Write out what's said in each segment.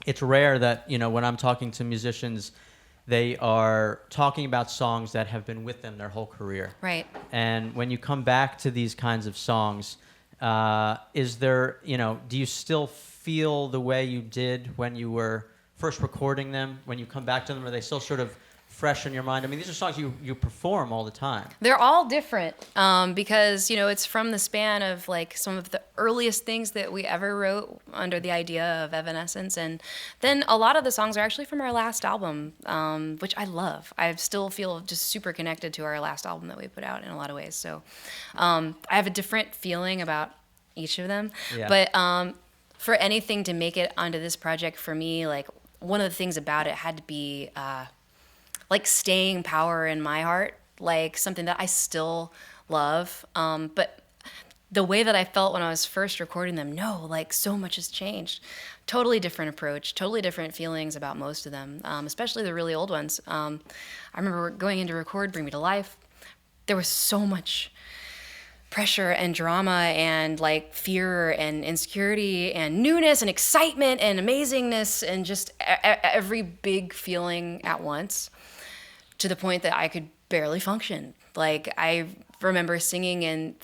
it's rare that, when I'm talking to musicians, they are talking about songs that have been with them their whole career. Right. And when you come back to these kinds of songs, is there, do you still feel the way you did when you were first recording them? When you come back to them, are they still sort of fresh in your mind? I mean, these are songs you perform all the time. They're all different because, it's from the span of like some of the earliest things that we ever wrote under the idea of Evanescence. And then a lot of the songs are actually from our last album, which I love. I still feel just super connected to our last album that we put out in a lot of ways. So I have a different feeling about each of them. Yeah. But for anything to make it onto this project for me, like one of the things about it had to be like staying power in my heart, like something that I still love. But the way that I felt when I was first recording them, no, like so much has changed. Totally different approach, totally different feelings about most of them, especially the really old ones. I remember going in to record Bring Me to Life. There was so much pressure and drama and like fear and insecurity and newness and excitement and amazingness and just every big feeling at once, to the point that I could barely function. Like I remember singing and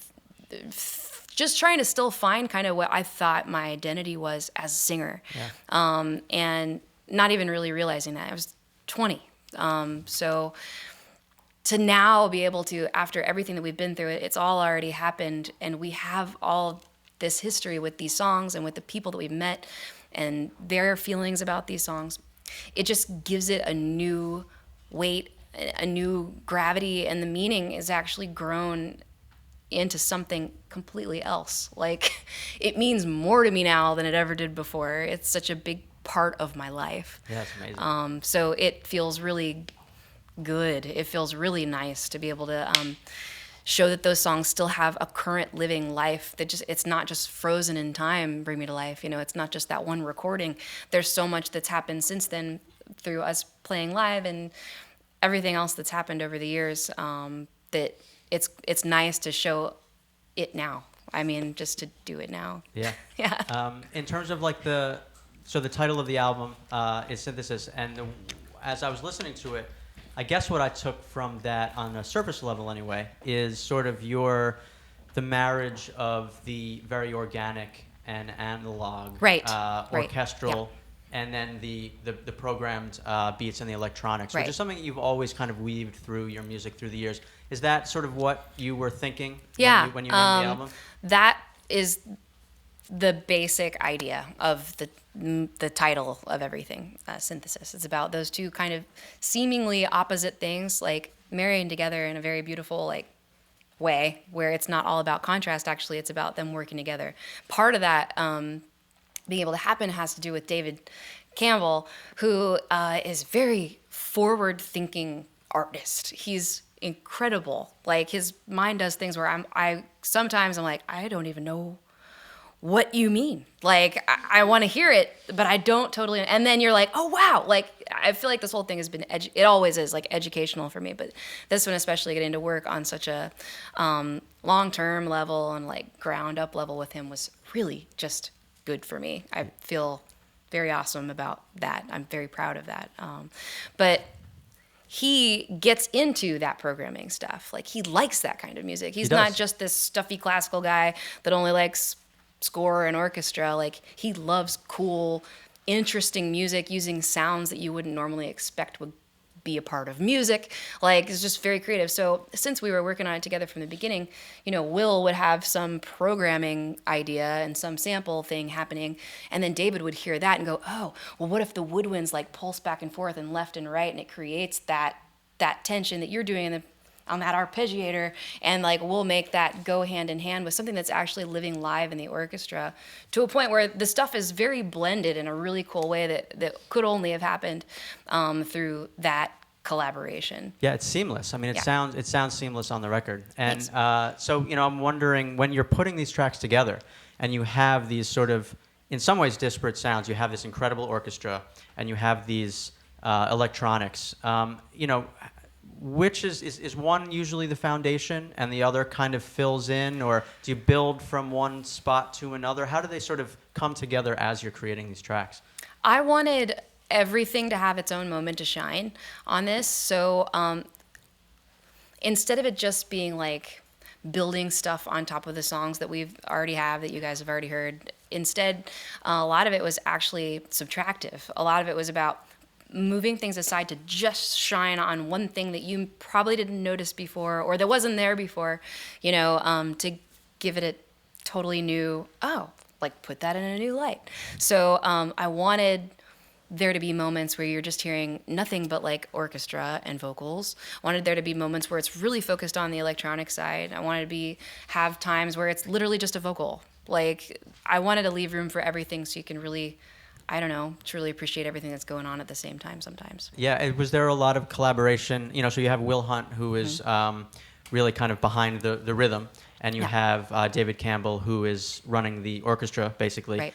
just trying to still find kind of what I thought my identity was as a singer. Yeah. And not even really realizing that. I was 20. So to now be able to, after everything that we've been through, it's all already happened, and we have all this history with these songs and with the people that we've met and their feelings about these songs. It just gives it a new weight, a new gravity, and the meaning is actually grown into something completely else. Like, it means more to me now than it ever did before. It's such a big part of my life. Yeah, it's amazing. So it feels really good. It feels really nice to be able to show that those songs still have a current living life, that just, it's not just frozen in time, Bring Me to Life. It's not just that one recording. There's so much that's happened since then through us playing live and everything else that's happened over the years, that it's nice to show it now. I mean, just to do it now. Yeah. Yeah. In terms of like the title of the album is Synthesis, and as I was listening to it, I guess what I took from that on a surface level anyway is sort of the marriage of the very organic and analog, right. orchestral, Yeah. and then the programmed beats and the electronics, right. which is something that you've always kind of weaved through your music through the years. Is that sort of what you were thinking when you made the album? That is the basic idea of the title of everything, Synthesis. It's about those two kind of seemingly opposite things, like marrying together in a very beautiful way, where it's not all about contrast. Actually, it's about them working together. Part of that being able to happen has to do with David Campbell, who is very forward-thinking artist. He's incredible. Like, his mind does things where sometimes I'm like, I don't even know what you mean. Like, I want to hear it, but I don't totally. And then you're like, oh wow. Like, I feel like this whole thing has been it always is like educational for me, but this one, especially getting to work on such a long-term level and like ground up level with him, was really just good for me. I feel very awesome about that. I'm very proud of that. But he gets into that programming stuff. Like, he likes that kind of music. He's not just this stuffy classical guy that only likes score and orchestra. Like, he loves cool, interesting music using sounds that you wouldn't normally expect would be a part of music. Like, it's just very creative. So since we were working on it together from the beginning, Will would have some programming idea and some sample thing happening, and then David would hear that and go, oh, well, what if the woodwinds like pulse back and forth and left and right, and it creates that tension that you're doing on that arpeggiator, and like we'll make that go hand in hand with something that's actually living live in the orchestra, to a point where the stuff is very blended in a really cool way that could only have happened through that collaboration. Yeah, it's seamless. I mean, it sounds seamless on the record. And so I'm wondering, when you're putting these tracks together and you have these sort of, in some ways, disparate sounds, you have this incredible orchestra and you have these electronics, which is one usually the foundation and the other kind of fills in, or do you build from one spot to another? How do they sort of come together as you're creating these tracks? I wanted everything to have its own moment to shine on this. So instead of it just being like building stuff on top of the songs that we've already have that you guys have already heard, instead, a lot of it was actually subtractive. A lot of it was about moving things aside to just shine on one thing that you probably didn't notice before or that wasn't there before, to give it a totally new, like put that in a new light. So I wanted there to be moments where you're just hearing nothing but like orchestra and vocals. I wanted there to be moments where it's really focused on the electronic side. I wanted to have times where it's literally just a vocal. Like I wanted to leave room for everything so you can really, I don't know, truly appreciate everything that's going on at the same time sometimes. Yeah, was there a lot of collaboration? So you have Will Hunt, who is really kind of behind the rhythm, and you have David Campbell, who is running the orchestra, basically. Right.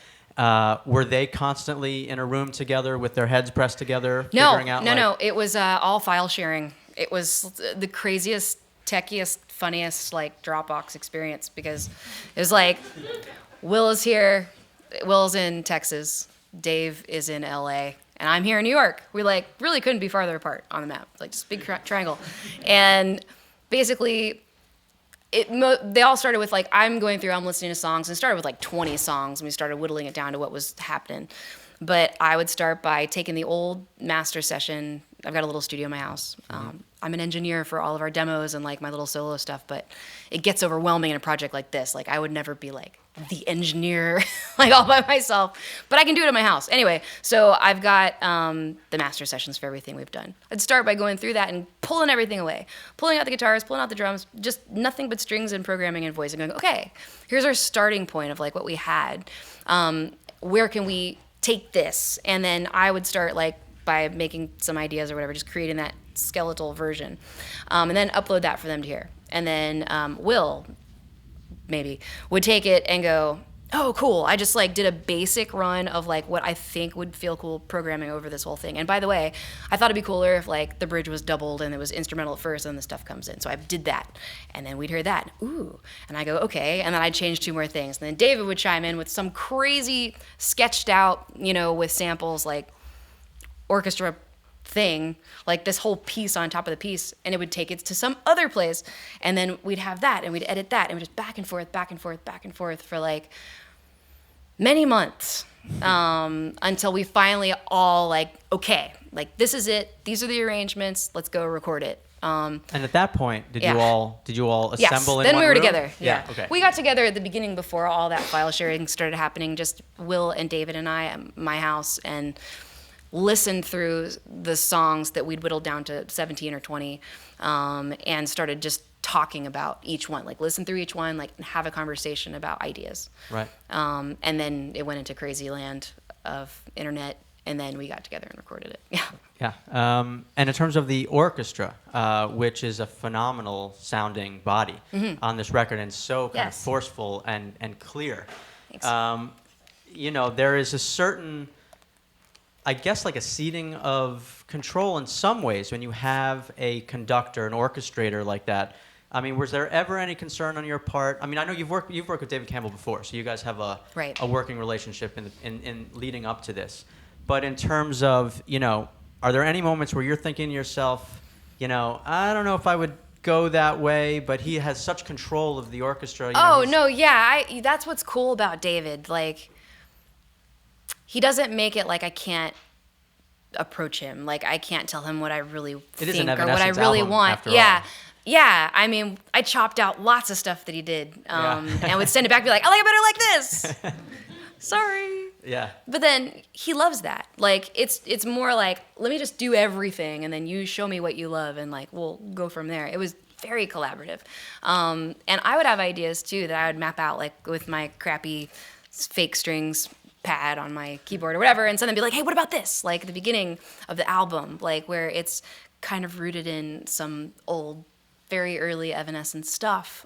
Were they constantly in a room together with their heads pressed together, figuring out? No. It was all file sharing. It was the craziest, techiest, funniest like Dropbox experience because it was like, Will is here, Will's in Texas, Dave is in LA, and I'm here in New York. We like really couldn't be farther apart on the map, like just big triangle, and basically. They all started with like I'm listening to songs and started with like 20 songs and we started whittling it down to what was happening. But I would start by taking the old master session. I've got a little studio in my house. I'm an engineer for all of our demos and like my little solo stuff, but it gets overwhelming in a project like this. Like I would never be like the engineer like all by myself, but I can do it in my house. Anyway, so I've got the master sessions for everything we've done. I'd start by going through that and pulling everything away, pulling out the guitars, pulling out the drums, just nothing but strings and programming and voice and going, okay, here's our starting point of like what we had. Where can we take this? And then I would start like by making some ideas or whatever, just creating that skeletal version, and then upload that for them to hear. And then Will maybe would take it and go, oh, cool. I just like did a basic run of like what I think would feel cool programming over this whole thing. And by the way, I thought it'd be cooler if like the bridge was doubled and it was instrumental at first and then the stuff comes in. So I did that. And then we'd hear that. Ooh. And I go, okay. And then I'd change 2 more things. And then David would chime in with some crazy sketched out, with samples like orchestra thing, like this whole piece on top of the piece, and it would take it to some other place, and then we'd have that, and we'd edit that, and we'd just back and forth for like many months, until we finally all like, okay, like this is it, these are the arrangements, let's go record it. And at that point, did you all assemble yes. in Then one we were room? together. Yeah. Okay. We got together at the beginning before all that file sharing started happening, just Will and David and I at my house, and listened through the songs that we'd whittled down to 17 or 20, and started just talking about each one, like listen through each one, like have a conversation about ideas. Right. And then it went into crazy land of internet, and then we got together and recorded it. Yeah. Yeah. And in terms of the orchestra, which is a phenomenal sounding body on this record and so kind of forceful and clear. Thanks. There is a certain, I guess, like a ceding of control in some ways when you have a conductor, an orchestrator like that. I mean, was there ever any concern on your part? I mean, I know you've worked with David Campbell before, so you guys have a working relationship in leading up to this. But in terms of, are there any moments where you're thinking to yourself, I don't know if I would go that way, but he has such control of the orchestra. That's what's cool about David. Like, he doesn't make it like I can't approach him. Like, I can't tell him what I really think or what I really want. After all. Yeah. I mean, I chopped out lots of stuff that he did, and would send it back and be like, I like it better like this. Sorry. Yeah. But then he loves that. Like, it's more like, let me just do everything, and then you show me what you love, and like we'll go from there. It was very collaborative. And I would have ideas too that I would map out, like with my crappy fake strings pad on my keyboard or whatever, and send them be like, hey, what about this? Like at the beginning of the album, like where it's kind of rooted in some old, very early Evanescence stuff.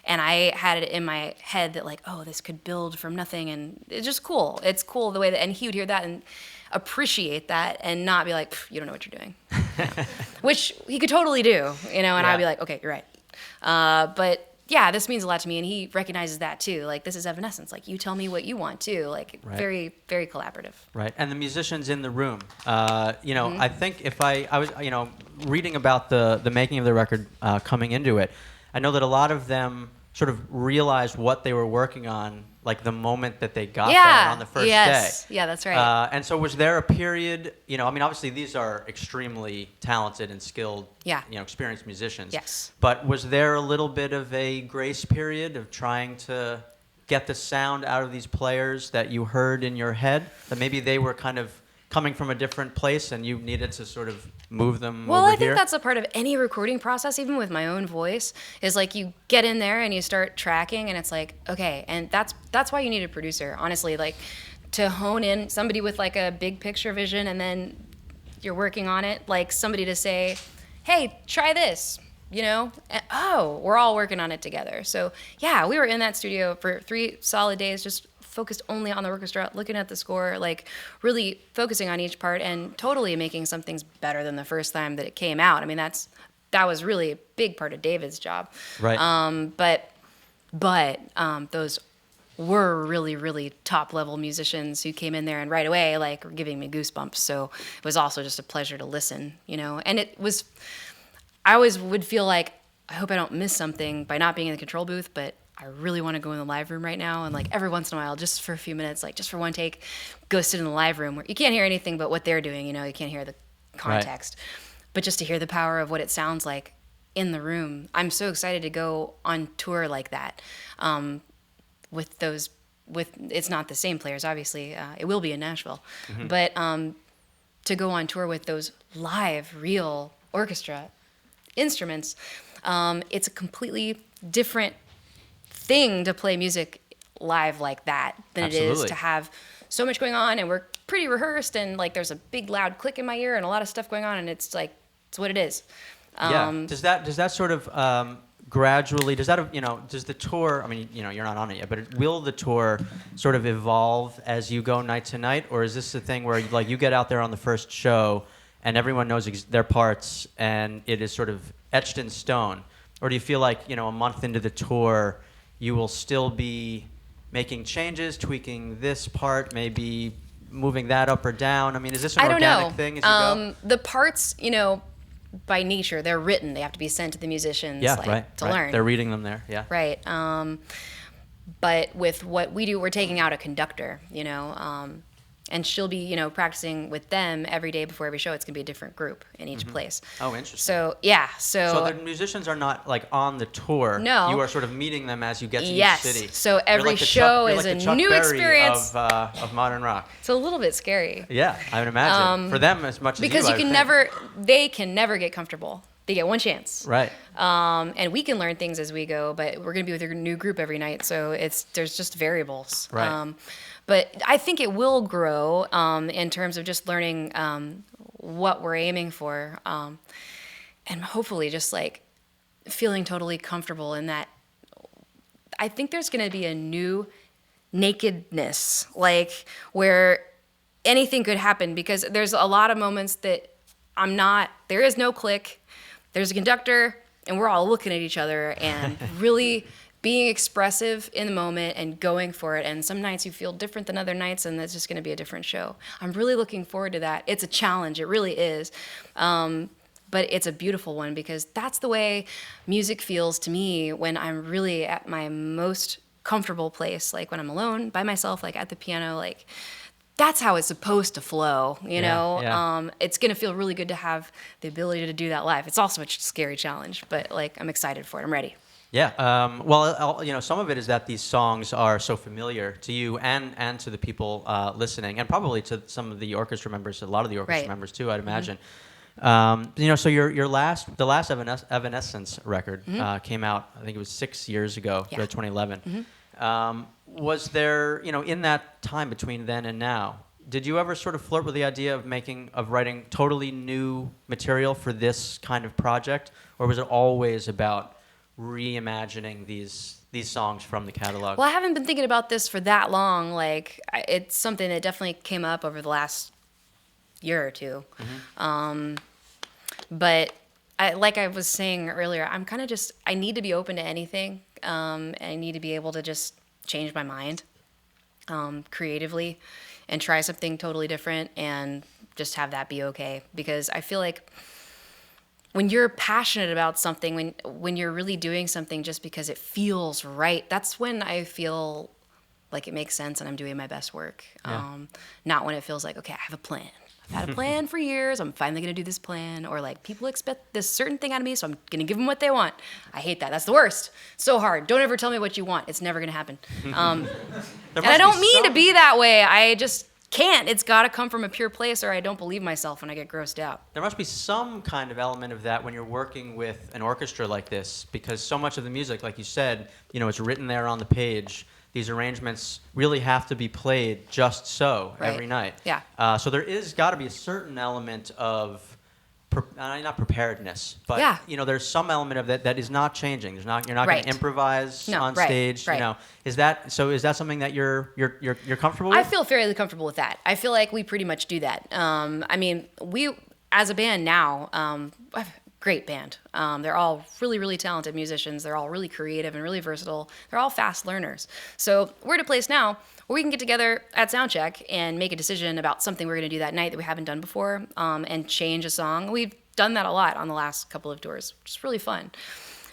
And I had it in my head that like, oh, this could build from nothing, and it's just cool. It's cool the way that, and he would hear that and appreciate that and not be like, you don't know what you're doing, which he could totally do, and I'd be like, okay, you're right. But yeah, this means a lot to me, and he recognizes that too. Like, this is Evanescence. Like, you tell me what you want too. Like, Right. very, very collaborative. Right, and the musicians in the room. You know, Mm-hmm. I think if I was, you know, reading about the making of the record coming into it, I know that a lot of them sort of realized what they were working on, like the moment that they got there on the first Yes. day. Yeah, that's right. And so, was there a period? You know, I mean, obviously these are extremely talented and skilled, Yeah. you know, experienced musicians. Yes. But was there a little bit of a grace period of trying to get the sound out of these players that you heard in your head, that maybe they were kind of coming from a different place and you needed to sort of move them Well, over I think here? that's a part of any recording process, even with my own voice, is like you get in there and you start tracking, and it's like, okay, and that's why you need a producer, honestly, like to hone in somebody with like a big picture vision, and then you're working on it, like somebody to say, hey, try this, you know? And, oh, we're all working on it together. So yeah, we were in that studio for 3 solid days, just focused only on the orchestra, looking at the score, like really focusing on each part and totally making some things better than the first time that it came out. I mean, that was really a big part of David's job. Right. But those were really, really top level musicians who came in there and right away, like, were giving me goosebumps. So it was also just a pleasure to listen, you know? And it was, I always would feel like, I hope I don't miss something by not being in the control booth, but I really want to go in the live room right now. And like every once in a while, just for a few minutes, like just for one take, go sit in the live room where you can't hear anything but what they're doing, you know, you can't hear the context. Right. But just to hear the power of what it sounds like in the room. I'm so excited to go on tour like that. With it's not the same players, obviously. It will be in Nashville. Mm-hmm. But to go on tour with those live, real orchestra instruments, it's a completely different thing to play music live like that than Absolutely. It is to have so much going on, and we're pretty rehearsed, and like there's a big loud click in my ear and a lot of stuff going on, and it's like, it's what it is. Does that sort of gradually, does the tour, I mean, you know, you're not on it yet, but will the tour sort of evolve as you go night to night, or is this the thing where like you get out there on the first show and everyone knows their parts and it is sort of etched in stone? Or do you feel like, you know, a month into the tour, you will still be making changes, tweaking this part, maybe moving that up or down? I mean, is this an organic thing as you go? The parts, you know, by nature, they're written. They have to be sent to the musicians to learn. They're reading them there, yeah. Right. But with what we do, we're taking out a conductor, you know, and she'll be, you know, practicing with them every day before every show. It's going to be a different group in each place. Oh, interesting. So, yeah. So the musicians are not, like, on the tour. No. You are sort of meeting them as you get to each city. So every show is a new experience. Of modern rock. It's a little bit scary. Yeah, I would imagine. For them as much as because you they can never get comfortable. They get one chance. Right. And we can learn things as we go, but we're going to be with a new group every night, so there's just variables. Right. But I think it will grow in terms of just learning what we're aiming for, and hopefully just like feeling totally comfortable in that. I think there's going to be a new nakedness, like where anything could happen, because there's a lot of moments that there is no click. There's a conductor, and we're all looking at each other and really being expressive in the moment and going for it. And some nights you feel different than other nights, and that's just going to be a different show. I'm really looking forward to that. It's a challenge. It really is. But it's a beautiful one, because that's the way music feels to me when I'm really at my most comfortable place, like when I'm alone by myself, like at the piano, like that's how it's supposed to flow, you know? Yeah. It's going to feel really good to have the ability to do that live. It's also a scary challenge, but like I'm excited for it. I'm ready. Yeah. Well, you know, some of it is that these songs are so familiar to you and to the people listening, and probably to some of the orchestra members, a lot of the orchestra members too, I'd imagine. You know, so the last Evanescence record came out, I think it was 6 years ago, 2011. Was there, you know, in that time between then and now, did you ever sort of flirt with the idea of writing totally new material for this kind of project, or was it always about reimagining these songs from the catalog? Well, I haven't been thinking about this for that long. Like, it's something that definitely came up over the last year or two. But like I was saying earlier, I'm kind of I need to be open to anything. I need to be able to just change my mind creatively and try something totally different and just have that be okay. Because I feel like when you're passionate about something, when you're really doing something just because it feels right, that's when I feel like it makes sense and I'm doing my best work. Yeah. Not when it feels like, okay, I have a plan. I've had a plan for years. I'm finally going to do this plan. Or like, people expect this certain thing out of me, so I'm going to give them what they want. I hate that. That's the worst. So hard. Don't ever tell me what you want. It's never going to happen. And I don't mean to be that way. I just can't. It's got to come from a pure place, or I don't believe myself and I get grossed out. There must be some kind of element of that when you're working with an orchestra like this, because so much of the music, like you said, it's written there on the page. These arrangements really have to be played just so every night. Yeah. So there is got to be a certain element of, not preparedness, but Yeah. There's some element of that is not changing. You're not going Right. to improvise No, on right, stage. right. Is that something that you're comfortable with? I feel fairly comfortable with that. I feel like we pretty much do that. We as a band now, have a great band. They're all really, really talented musicians. They're all really creative and really versatile. They're all fast learners. So we're at a place now where we can get together at soundcheck and make a decision about something we're going to do that night that we haven't done before, and change a song. We've done that a lot on the last couple of tours, which is really fun.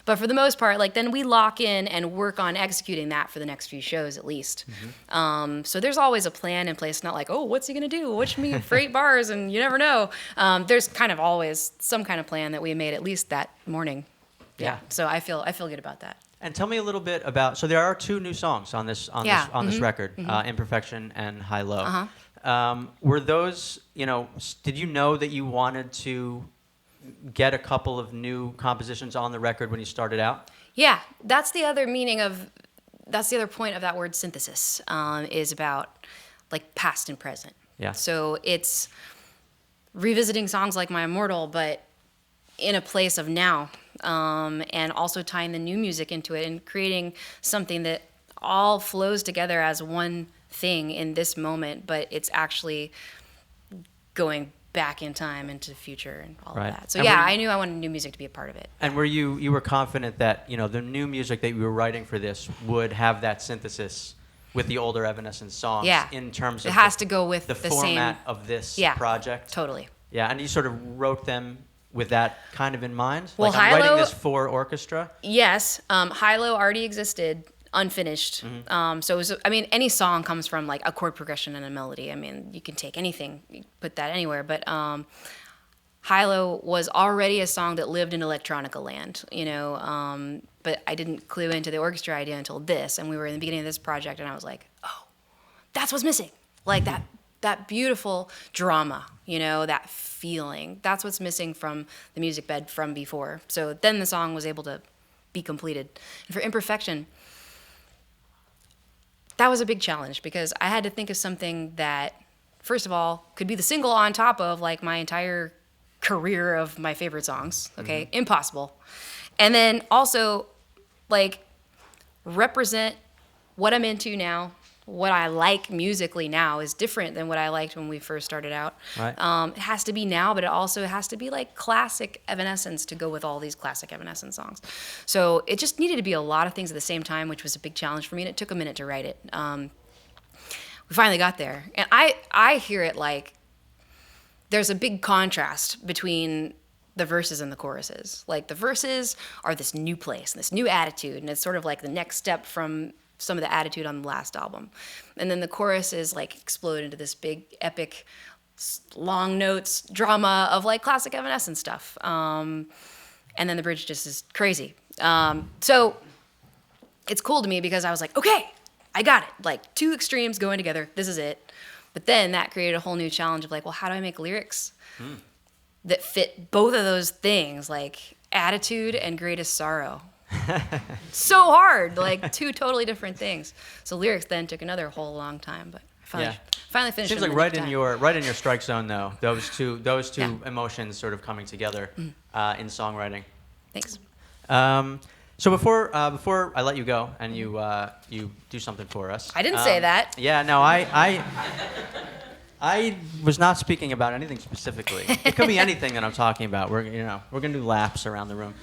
But for the most part, then we lock in and work on executing that for the next few shows at least. Mm-hmm. So there's always a plan in place, not like, oh, what's he going to do? Which me for 8 bars, and you never know. There's kind of always some kind of plan that we made at least that morning. Yeah. So I feel good about that. And tell me a little bit about. So there are 2 new songs on this this record, "Imperfection" and "High Low." Uh-huh. Were those? Did you know that you wanted to get a couple of new compositions on the record when you started out? Yeah, that's the other point of that word synthesis, is about like past and present. Yeah. So it's revisiting songs like My Immortal, but in a place of now, and also tying the new music into it and creating something that all flows together as one thing in this moment, but it's actually going back in time into the future and all Right. of that. So And yeah, I knew I wanted new music to be a part of it. And were you were confident that the new music that you were writing for this would have that synthesis with the older Evanescence songs? Yeah. In terms of It has to go with the the format same of this Yeah. project. Totally. Yeah, and you sort of wrote them with that kind of in mind. Well, like I'm writing Hilo- this for orchestra. Yes, Hilo already existed, unfinished. So it was, any song comes from like a chord progression and a melody. You can take anything, you put that anywhere. But Hilo was already a song that lived in electronica land, but I didn't clue into the orchestra idea until this, and we were in the beginning of this project, and I was like, oh, that's what's missing. Like that beautiful drama, that feeling. That's what's missing from the music bed from before. So then the song was able to be completed. And for Imperfection, that was a big challenge because I had to think of something that, first of all, could be the single on top of like my entire career of my favorite songs. Okay, impossible. And then also like represent what I'm into now. What I like musically now is different than what I liked when we first started out. Right. It has to be now, but it also has to be like classic Evanescence to go with all these classic Evanescence songs. So it just needed to be a lot of things at the same time, which was a big challenge for me, and it took a minute to write it. We finally got there. And I hear it like there's a big contrast between the verses and the choruses. Like the verses are this new place, this new attitude, and it's sort of like the next step from some of the attitude on the last album. And then the chorus is like explode into this big epic long notes drama of like classic Evanescence stuff. And then the bridge just is crazy. So it's cool to me because I was like, okay, I got it. Like 2 extremes going together. This is it. But then that created a whole new challenge of like, well, how do I make lyrics that fit both of those things, like attitude and greatest sorrow? So hard, like 2 totally different things. So lyrics then took another whole long time, but I finally finished. Seems them like in right time. in your strike zone though. Those two Yeah. emotions sort of coming together in songwriting. Thanks. So before I let you go and you do something for us. I didn't say that. Yeah, no, I was not speaking about anything specifically. It could be anything that I'm talking about. We're gonna do laps around the room.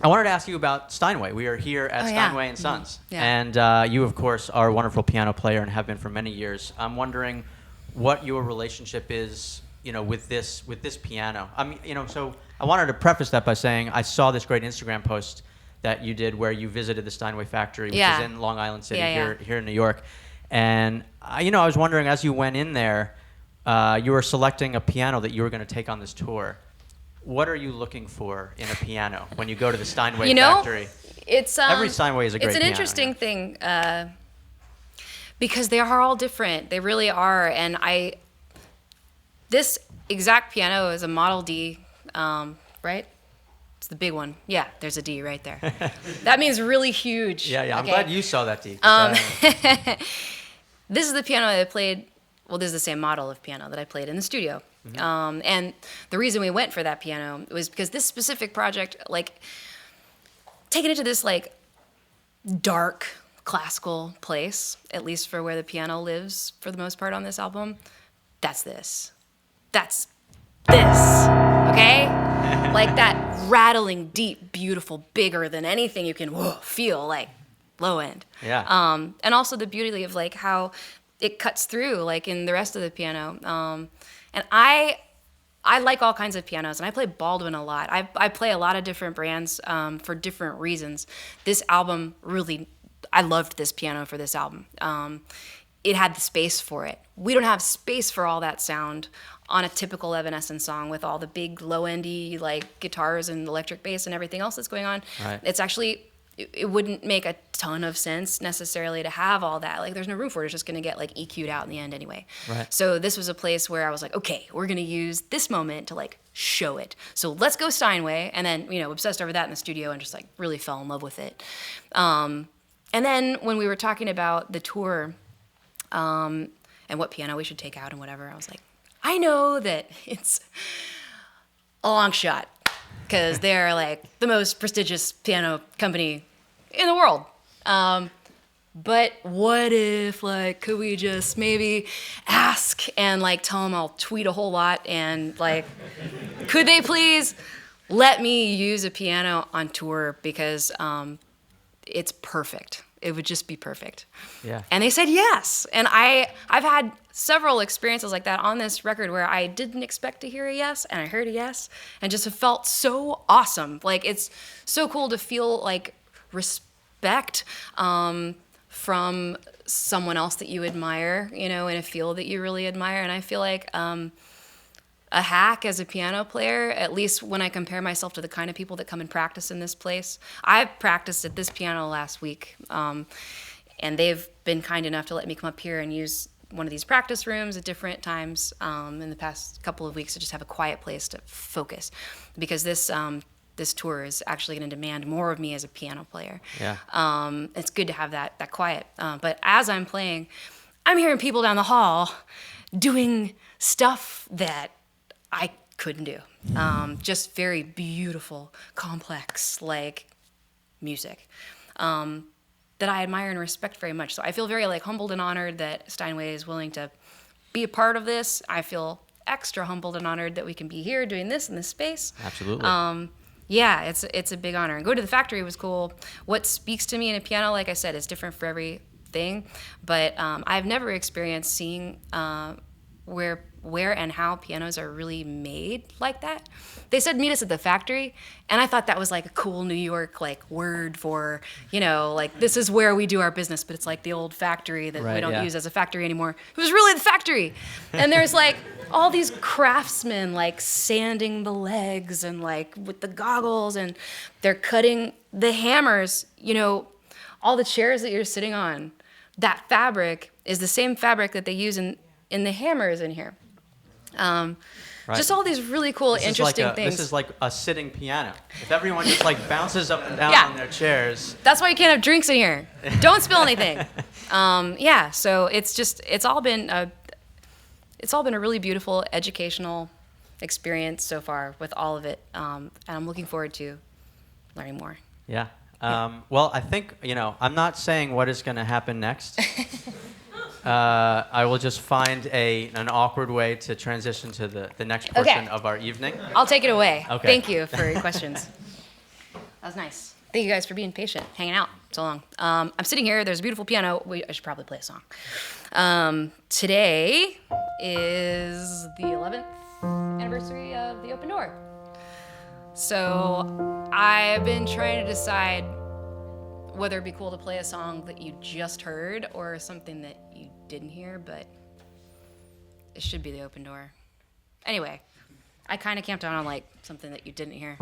I wanted to ask you about Steinway. We are here at Oh, yeah. Steinway and Sons, Yeah. and you, of course, are a wonderful piano player and have been for many years. I'm wondering what your relationship is, with this piano. I mean, so I wanted to preface that by saying I saw this great Instagram post that you did where you visited the Steinway factory, which is in Long Island City, here in New York, and I was wondering as you went in there, you were selecting a piano that you were going to take on this tour. What are you looking for in a piano when you go to the Steinway factory? It's Every Steinway is a great It's an piano, interesting thing because they are all different. They really are, and this exact piano is a Model D, right? It's the big one. Yeah, there's a D right there. That means really huge. Yeah. I'm okay? glad you saw that D. This is the piano that I played. Well, this is the same model of piano that I played in the studio. Mm-hmm. And the reason we went for that piano was because this specific project, taking it to this dark classical place, at least for where the piano lives for the most part on this album, that's this. That's this, okay? Like that rattling, deep, beautiful, bigger than anything you can feel, low end. Yeah. And also the beauty of how it cuts through in the rest of the piano. And I like all kinds of pianos, and I play Baldwin a lot. I play a lot of different brands for different reasons. This album I loved this piano for this album. It had the space for it. We don't have space for all that sound on a typical Evanescence song with all the big low-endy guitars and electric bass and everything else that's going on. Right. It's actually, it wouldn't make a ton of sense necessarily to have all that. There's no room for it. It's just going to get EQ'd out in the end anyway. Right. So this was a place where I was okay, we're going to use this moment to show it. So let's go Steinway. And then, obsessed over that in the studio and just really fell in love with it. And then when we were talking about the tour and what piano we should take out and whatever, I was I know that it's a long shot because they're the most prestigious piano company in the world. But what if could we just maybe ask and tell them I'll tweet a whole lot and could they please let me use a piano on tour because it's perfect. It would just be perfect. Yeah. And they said yes. And I've had several experiences like that on this record where I didn't expect to hear a yes, and I heard a yes, and just felt so awesome. It's so cool to feel respect from someone else that you admire, in a field that you really admire. And I feel a hack as a piano player, at least when I compare myself to the kind of people that come and practice in this place. I practiced at this piano last week, and they've been kind enough to let me come up here and use one of these practice rooms at different times in the past couple of weeks to just have a quiet place to focus, because this tour is actually going to demand more of me as a piano player. Yeah. It's good to have that quiet. But as I'm playing, I'm hearing people down the hall doing stuff that I couldn't do. Just very beautiful, complex, music that I admire and respect very much. So I feel very humbled and honored that Steinway is willing to be a part of this. I feel extra humbled and honored that we can be here doing this in this space. Absolutely. Yeah, it's a big honor. And go to the factory was cool. What speaks to me in a piano, like I said, is different for everything. But I've never experienced seeing where and how pianos are really made like that. They said meet us at the factory, and I thought that was a cool New York word for, this is where we do our business, but it's the old factory that we don't use as a factory anymore. It was really the factory. And there's all these craftsmen sanding the legs and with the goggles, and they're cutting the hammers, all the chairs that you're sitting on. That fabric is the same fabric that they use in the hammers in here. Just all these really cool, interesting things. This is a sitting piano. If everyone just bounces up and down on their chairs. That's why you can't have drinks in here. Don't spill anything. So it's all been a really beautiful educational experience so far with all of it, and I'm looking forward to learning more. Yeah. Well, I think I'm not saying what is going to happen next. I will just find an awkward way to transition to the next portion of our evening. I'll take it away. Okay. Thank you for your questions. That was nice. Thank you guys for being patient, hanging out so long. I'm sitting here. There's a beautiful piano. I should probably play a song. Today is the 11th anniversary of the Open Door. So I've been trying to decide whether it'd be cool to play a song that you just heard or something that you didn't hear, but it should be the Open Door. Anyway, I kind of camped out on like something that you didn't hear.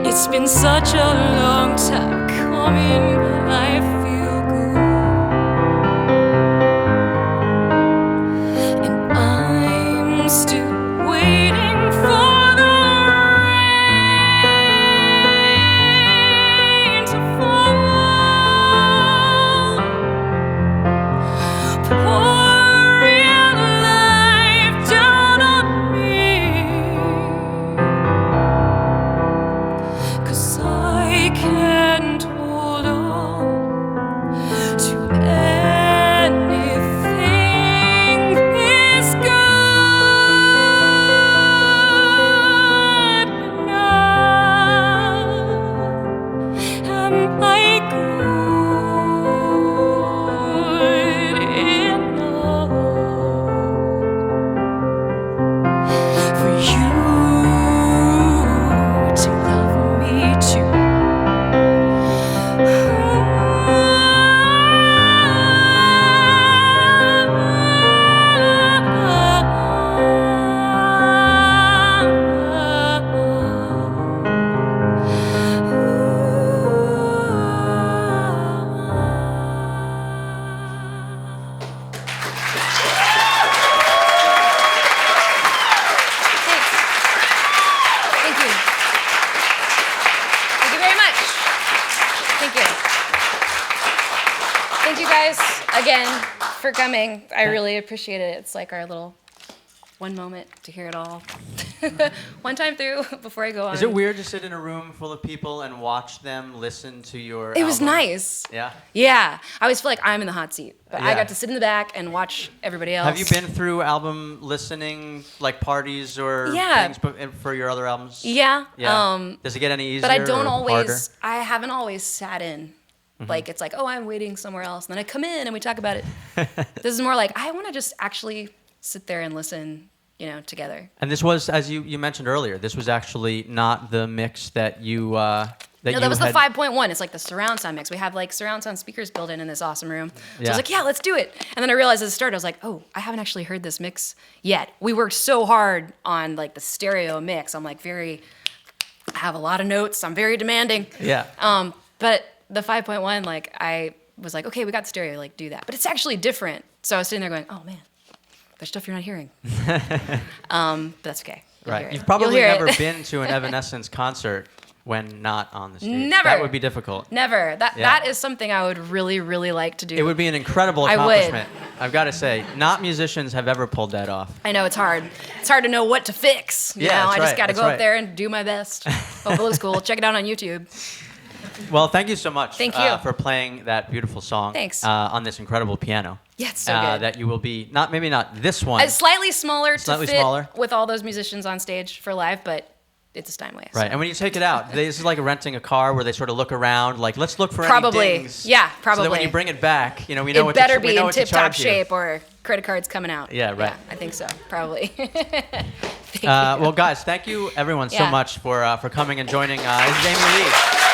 It's been such a long time coming, but I feel good. And I'm still waiting for the rain to fall, pouring life down on me. again for coming. I really appreciate it. It's like our little one moment to hear it all. One time through before I go on. Is it weird to sit in a room full of people and watch them listen to your It was album? nice. Yeah? Yeah. I always feel like I'm in the hot seat. But I Yeah. got to sit in the back and watch everybody else. Have you been through album listening, like parties or Yeah. things for your other albums? Yeah. Yeah. Does it get any easier But I don't or always, harder? I haven't always sat in. Like, it's like, oh, I'm waiting somewhere else. And then I come in and we talk about it. This is more like, I want to just actually sit there and listen, together. And this was, as you mentioned earlier, this was actually not the mix that you That was the 5.1. It's like the surround sound mix. We have like surround sound speakers built in this awesome room. So I Yeah. was like, yeah, let's do it. And then I realized at the start, I was like, oh, I haven't actually heard this mix yet. We worked so hard on like the stereo mix. I'm like I have a lot of notes. I'm very demanding. Yeah. But the 5.1, like I was like, okay, we got stereo, like do that. But it's actually different. So I was sitting there going, oh man, there's stuff you're not hearing. But that's okay. You'll hear Right. it. You've probably You'll hear never it. been to an Evanescence concert when not on the stage. Never. That would be difficult. Never. Yeah. That is something I would really, really like to do. It would be an incredible I would. accomplishment. I've got to say, not musicians have ever pulled that off. I know it's hard. It's hard to know what to fix. You Yeah, know, that's I just right, got to that's go right. up there and do my best. Hope it looks cool. Check it out on YouTube. Well, thank you so much Thank you. for playing that beautiful song. Thanks. On this incredible piano. Yeah, it's so good. That you will be, maybe not this one. It's slightly smaller Slightly to fit smaller. with all those musicians on stage for live, but it's a Steinway. Right, and when you take it out, this is like renting a car where they sort of look around, like, let's look for Probably. any dings. Yeah, So that when probably. you bring it back, we know It what better to, we be know in what to tip-top charge you. shape or credit cards coming out. Yeah, right. I think so, probably. Thank you. Well, guys, thank you everyone so Yeah. much for coming and joining. This is Amy Lee.